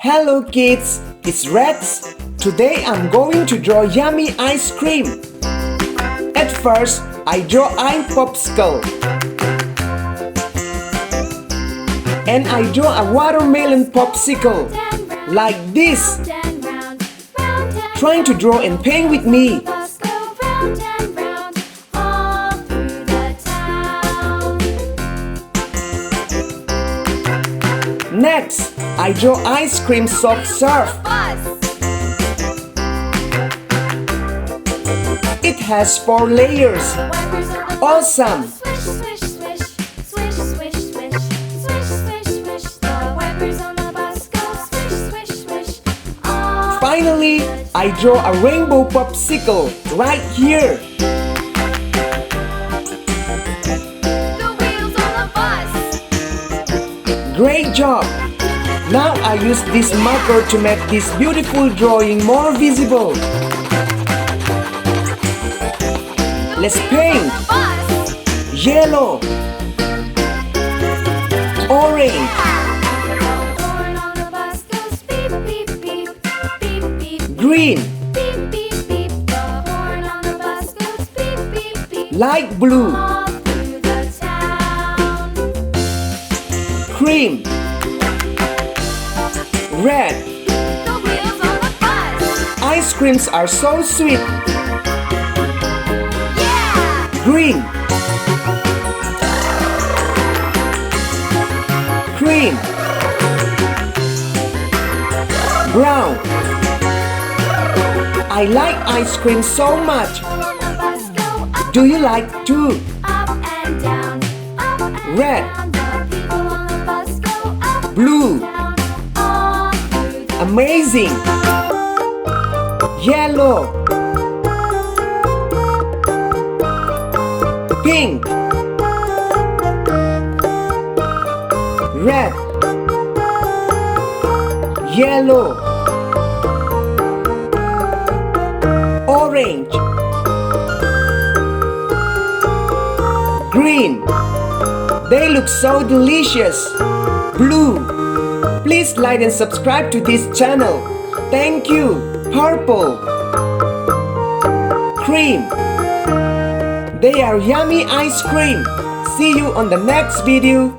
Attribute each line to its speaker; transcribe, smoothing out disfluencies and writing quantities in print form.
Speaker 1: Hello kids, it's Rex. Today I'm going to draw yummy ice cream. At first, I draw a popsicle. And I draw a watermelon popsicle, like this. Trying to draw and paint with me. Next, I draw ice cream soft serve. It has 4 layers. Awesome! Finally, I draw a rainbow popsicle right here. Great job! Now I use this marker to make this beautiful drawing more visible. Let's paint. Yellow, orange, green, light blue, cream, red. Ice creams are so sweet. Green, cream, brown. I like ice cream so much. Do you like too? Red, blue, amazing. Yellow, pink, red, yellow, orange, green. They look so delicious. Blue. Please like and subscribe to this channel. Thank you. Purple, cream. They are yummy ice cream. See you on the next video.